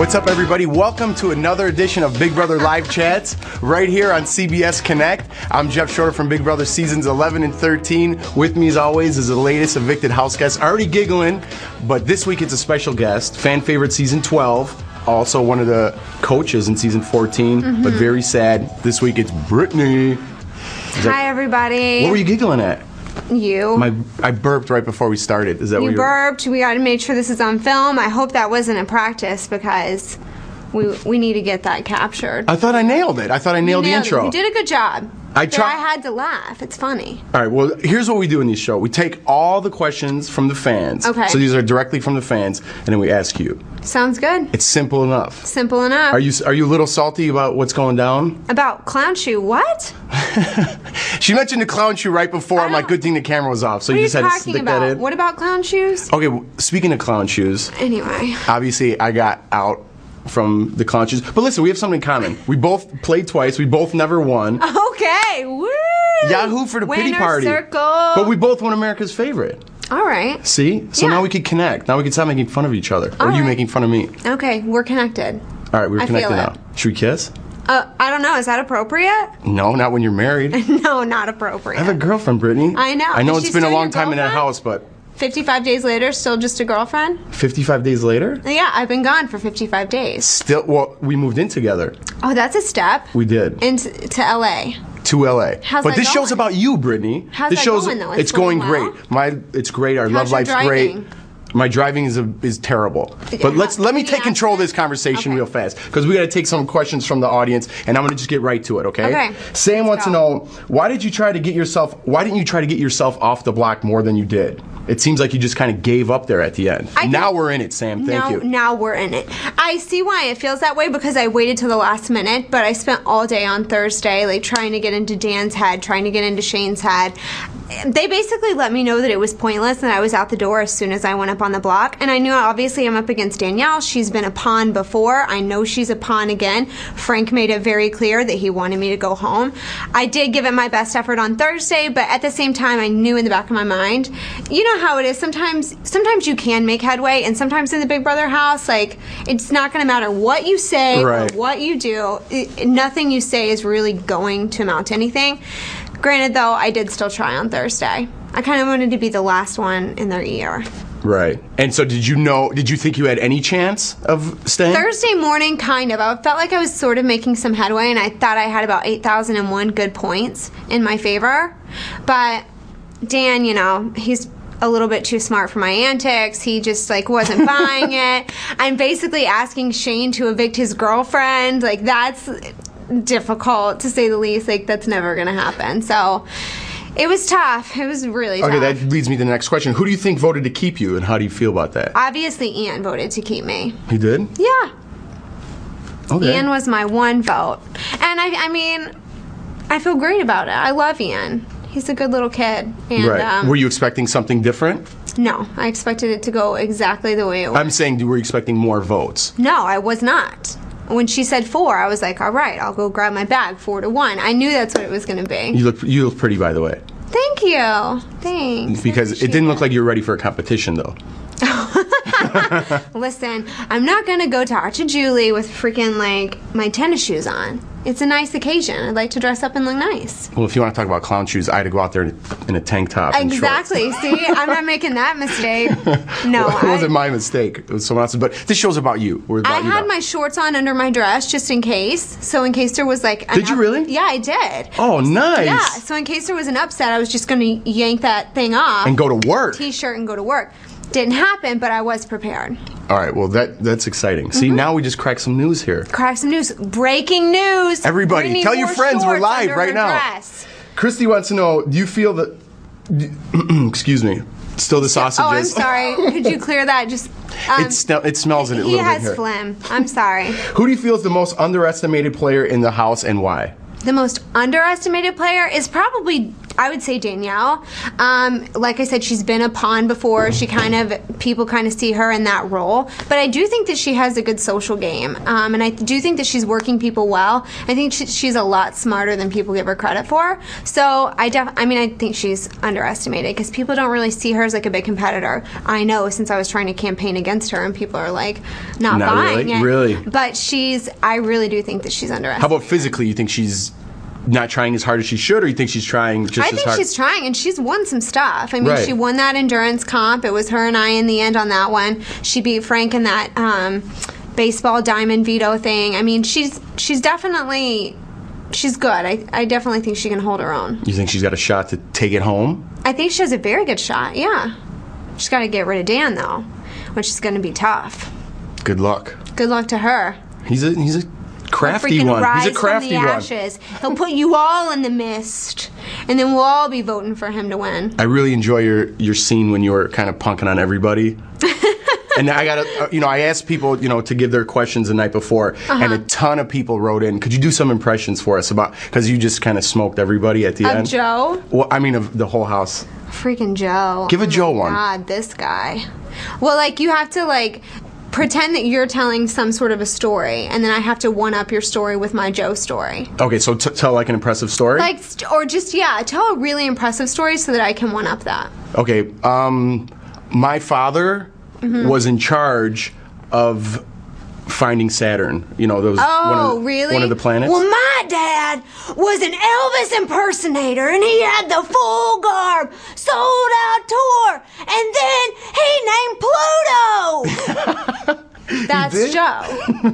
What's up, everybody? Welcome to another edition of Big Brother Live Chats right here on CBS Connect. I'm Jeff Shorter from Big Brother Seasons 11 and 13. With me, as always, is the latest evicted house guest. Already giggling, but this week it's a special guest. Fan favorite season 12. Also one of the coaches in season 14, but very sad. This week it's Britney. Hi, everybody. What were you giggling at? You. I burped right before we started. Is that what you burped? We got to make sure this is on film. I hope that wasn't a practice because we need to get that captured. I thought I nailed it. I thought I nailed the intro. You did a good job. I had to laugh. It's funny. All right, well, here's what we do in this show. We take all the questions from the fans. Okay. So these are directly from the fans, and then we ask you. Sounds good. It's simple enough. Simple enough. Are you a little salty about what's going down? About clown shoe? What? She mentioned the clown shoe right before. I'm like, good thing the camera was off. So you just had to stick that in. What about clown shoes? Okay, well, speaking of clown shoes. Anyway. Obviously, I got out from the clown shoes. But listen, we have something in common. We both played twice. We both never won. Okay, woo! Yahoo for the pity party. Circle. But we both won America's Favorite. All right. See? So now we can connect. Now we can stop making fun of each other. Or you making fun of me. Okay, we're connected. All right, we're connected now. Should we kiss? I don't know. Is that appropriate? No, not when you're married. No, not appropriate. I have a girlfriend, Brittany. I know. I know it's been a long time in that house, but... 55 days later, still just a girlfriend? 55 days later? Yeah, I've been gone for 55 days. Still, well, we moved in together. Oh, that's a step. We did. To LA. To LA. How's but that this going? show's about you, Brittany. How's this that show's going, though? It's going well? great. It's great. Our love How's your life's great. driving? My driving is terrible. But let me take control of this conversation real fast, because we got to take some questions from the audience, and I'm going to just get right to it, okay? Okay. Sam wants to know, why didn't you try to get yourself off the block more than you did? It seems like you just kind of gave up there at the end. Now we're in it, Sam. Thank you. Now we're in it. I see why it feels that way, because I waited till the last minute, but I spent all day on Thursday like trying to get into Dan's head, trying to get into Shane's head. They basically let me know that it was pointless and I was out the door as soon as I went up on the block. And I knew, obviously, I'm up against Danielle. She's been a pawn before. I know she's a pawn again. Frank made it very clear that he wanted me to go home. I did give it my best effort on Thursday, but at the same time, I knew in the back of my mind, you know how it is. Sometimes you can make headway, and sometimes in the Big Brother house, like, it's not going to matter what you say or what you do. Nothing you say is really going to amount to anything. Granted, though, I did still try on Thursday. I kind of wanted to be the last one in their ear. Right. And so did you think you had any chance of staying? Thursday morning, kind of. I felt like I was sort of making some headway, and I thought I had about 8,001 good points in my favor. But Dan, you know, he's a little bit too smart for my antics. He just, like, wasn't buying it. I'm basically asking Shane to evict his girlfriend. Like, that's difficult, to say the least. Like, that's never gonna happen. So it was tough. It was really tough. Okay, that leads me to the next question. Who do you think voted to keep you, and how do you feel about that? Obviously, Ian voted to keep me. He did? Yeah. Okay. Ian was my one vote. And I mean, I feel great about it. I love Ian. He's a good little kid. And, right. Were you expecting something different? No, I expected it to go exactly the way it went. I'm saying, were you expecting more votes? No, I was not. When she said 4, I was like, all right, I'll go grab my bag, 4-1. I knew that's what it was going to be. You look pretty, by the way. Thank you. Thanks. Because it didn't look like you were ready for a competition, though. Listen, I'm not going to go talk to Julie with freaking, like, my tennis shoes on. It's a nice occasion. I'd like to dress up and look nice. Well, if you want to talk about clown shoes, I had to go out there in a tank top and exactly. shorts. See? I'm not making that mistake. No. Well, it wasn't my mistake. It was someone else's. But this show's about you. I had my shorts on under my dress just in case. So in case there was like... Did you really? Yeah, I did. Oh, nice. Yeah. So in case there was an upset, I was just going to yank that thing off. And go to work. T-shirt and go to work. Didn't happen, but I was prepared. All right, well, that's exciting. See, now we just cracked some news here. Crack some news. Breaking news. Everybody, Brittany tell your friends we're live right now. Dress. Christy wants to know, do you feel that... excuse me. Still the sausages. Oh, I'm sorry. Could you clear that? Just... it smells in it a little bit here. He has phlegm. I'm sorry. Who do you feel is the most underestimated player in the house, and why? The most underestimated player is probably I would say Danielle. Like I said, she's been a pawn before. People kind of see her in that role. But I do think that she has a good social game. And I do think that she's working people well. I think she's a lot smarter than people give her credit for. So I think she's underestimated because people don't really see her as like a big competitor. I know, since I was trying to campaign against her and people are like not buying it. Really? But I really do think that she's underestimated. How about physically? You think she's not trying as hard as she should, or you think she's trying just as hard? I think she's trying, and she's won some stuff. I mean, Right. She won that endurance comp. It was her and I in the end on that one. She beat Frank in that baseball diamond veto thing. I mean, she's definitely... She's good. I definitely think she can hold her own. You think she's got a shot to take it home? I think she has a very good shot, yeah. She's got to get rid of Dan, though, which is going to be tough. Good luck. Good luck to her. He's a crafty He'll one. rise He's a crafty from the one. ashes. He'll put you all in the mist, and then we'll all be voting for him to win. I really enjoy your scene when you were kind of punking on everybody. And I I asked people, to give their questions the night before, and a ton of people wrote in. Could you do some impressions for us because you just kind of smoked everybody at the end? Of Joe? Well, I mean, of the whole house. Freaking Joe. Give a Joe one. God, this guy. Well, you have to, pretend that you're telling some sort of a story, and then I have to one-up your story with my Joe story. Okay, so tell an impressive story? Tell a really impressive story so that I can one-up that. Okay, my father was in charge of finding Saturn. Really? One of the planets. Well, my dad was an Elvis impersonator, and he had the full garb, sold out tour, and then he named Pluto. That's Joe.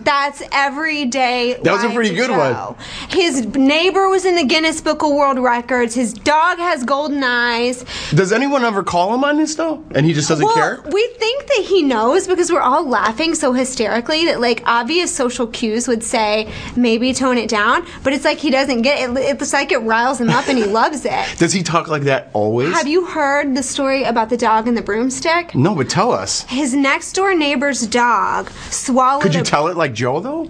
That's everyday. That was a pretty good one. His neighbor was in the Guinness Book of World Records. His dog has golden eyes. Does anyone ever call him on this though? And he just doesn't care? We think that he knows because we're all laughing so hysterically that obvious social cues would say maybe tone it down, but it's like he doesn't get it. It's like it riles him up and he loves it. Does he talk like that always? Have you heard the story about the dog and the broomstick? No, but tell us. His next door neighbor's dog swallowed. Could you tell it like Joe though?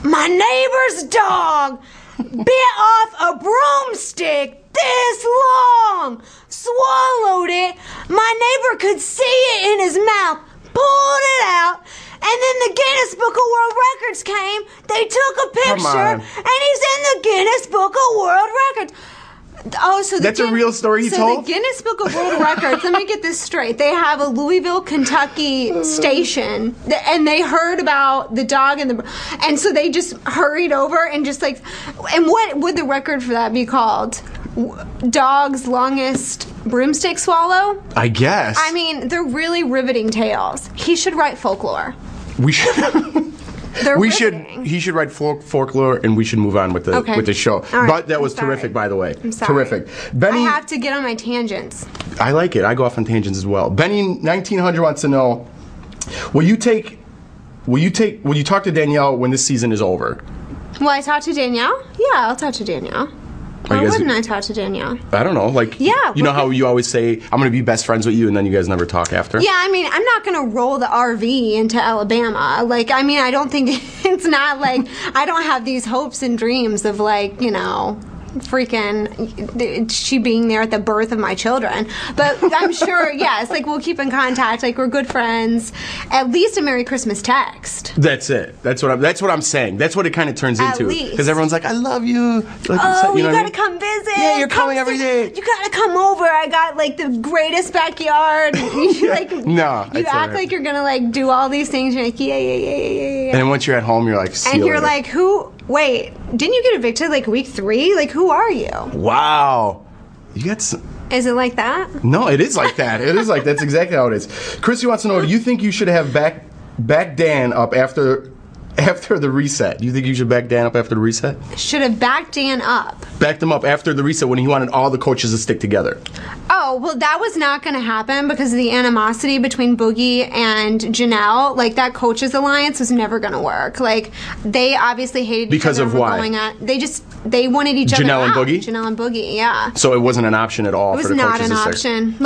My neighbor's dog bit off a broomstick this long, swallowed it. My neighbor could see it in his mouth, pulled it out, and then the Guinness Book of World Records came. They took a picture, and he's in the Guinness Book of World Records. Oh, so that's a real story he told? So the Guinness Book of World Records, let me get this straight. They have a Louisville, Kentucky station, and they heard about the dog and so they just hurried over and and what would the record for that be called? Dog's longest broomstick swallow? I guess. I mean, they're really riveting tales. He should write folklore. We should... He should write folklore, and we should move on with the show. Right. But that was terrific, by the way. I'm sorry. Terrific. Benny, I have to get on my tangents. I like it. I go off on tangents as well. Benny 1900 wants to know: Will you talk to Danielle when this season is over? Will I talk to Danielle? Yeah, I'll talk to Danielle. Why wouldn't I talk to Danielle? I don't know. You know how you always say, I'm going to be best friends with you, and then you guys never talk after? Yeah, I mean, I'm not going to roll the RV into Alabama. I don't think it's not I don't have these hopes and dreams of freaking she being there at the birth of my children. But I'm sure, yes, we'll keep in contact. We're good friends. At least a Merry Christmas text. That's it. That's what I'm saying. That's what it kind of turns At into. least. Because everyone's like, I love you. You gotta come visit. Yeah, you're coming every day. You gotta come over. I got the greatest backyard. You no, you act like you're gonna do all these things. You're like, yeah. And then once you're at home, you're like, and you're like, who? Wait, didn't you get evicted week 3? Who are you? Wow. You got Is it like that? No, it is like that. That's exactly how it is. Chrissy wants to know, do you think you should have back Dan up after the reset? Do you think you should back Dan up after the reset? Should have backed Dan up. Backed him up after the reset when he wanted all the coaches to stick together. Oh, well, that was not going to happen because of the animosity between Boogie and Janelle. That coaches alliance was never going to work. They obviously hated each because other. Because of why? They wanted each other Janelle out. and Boogie? Janelle and Boogie, yeah. So it wasn't an option at all for the coaches to stick? It was not an option.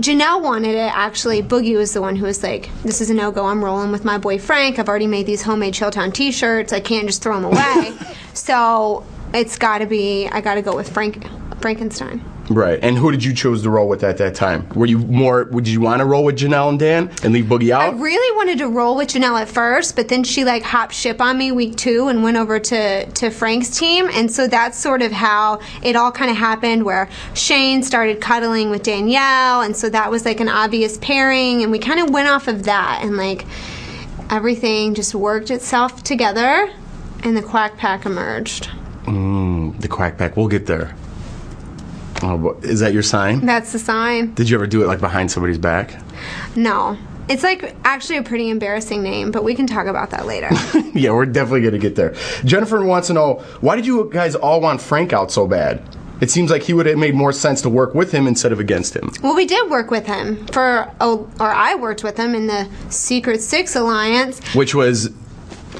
Janelle wanted it, actually. Boogie was the one who was like, this is a no-go. I'm rolling with my boy Frank. I've already made these homemade Chilltown t-shirts. I can't just throw them away. So it's got to be, I got to go with Frank Frankenstein. Right. And who did you choose to roll with at that time? Would you want to roll with Janelle and Dan and leave Boogie I out? really wanted to roll with Janelle at first, but then she like hopped ship on me week 2 and went over to Frank's team, and so that's sort of how it all kind of happened, where Shane started cuddling with Danielle, and so that was like an obvious pairing, and we kind of went off of that, and like everything just worked itself together, and the Quack Pack emerged. The Quack Pack. We'll get there. Oh, is that your sign? That's the sign. Did you ever do it like behind somebody's back? No. It's like actually a pretty embarrassing name, but we can talk about that later. Yeah, we're definitely going to get there. Jennifer wants to know, why did you guys all want Frank out so bad? It seems like he would have made more sense to work with him instead of against him. Well, we did work with him I worked with him in the Secret Six Alliance. Which was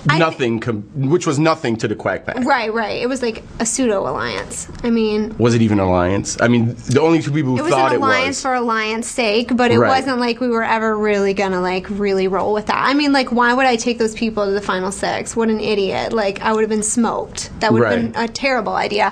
nothing to the Quack Pack. Right. It was like a pseudo-alliance. I mean... Was it even an alliance? I mean, the only two people who thought it was... It was an alliance for alliance sake, but it wasn't like we were ever really gonna like really roll with that. I mean, like, why would I take those people to the Final Six? What an idiot. Like, I would have been smoked. That would have been a terrible idea.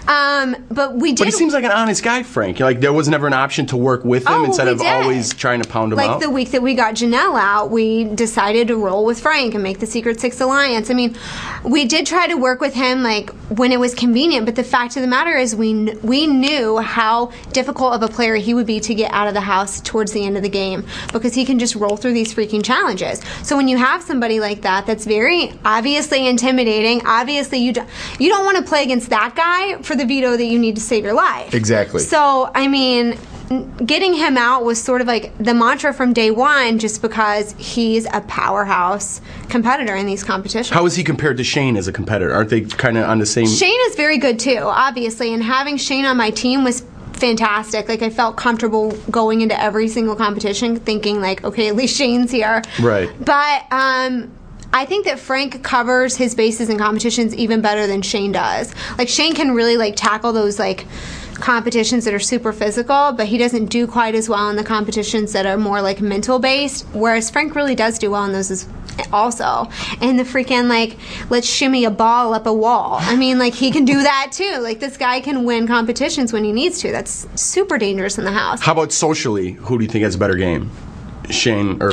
But we did... But he seems like an honest guy, Frank. Like, there was never an option to work with him instead of always trying to pound him out. Like, the week that we got Janelle out, we decided to roll with Frank and make the Secret Six Alliance. I mean, we did try to work with him like when it was convenient, but the fact of the matter is we knew how difficult of a player he would be to get out of the house towards the end of the game, because he can just roll through these freaking challenges. So when you have somebody like that that's very obviously intimidating, obviously you don't want to play against that guy for the veto that you need to save your life. Exactly. So, I mean, getting him out was sort of like the mantra from day one, just because he's a powerhouse competitor in these competitions. How is he compared to Shane as a competitor? Aren't they kind of on the same... Shane is very good too, obviously, and having Shane on my team was fantastic. Like, I felt comfortable going into every single competition thinking like, okay, at least Shane's here. Right. But I think that Frank covers his bases in competitions even better than Shane does. Like, Shane can really like tackle those like competitions that are super physical, but he doesn't do quite as well in the competitions that are more like mental based, whereas Frank really does do well in those also. And the freaking like, let's shimmy a ball up a wall. I mean, like, he can do that too. Like, this guy can win competitions when he needs to. That's super dangerous in the house. How about socially? Who do you think has a better game? Shane or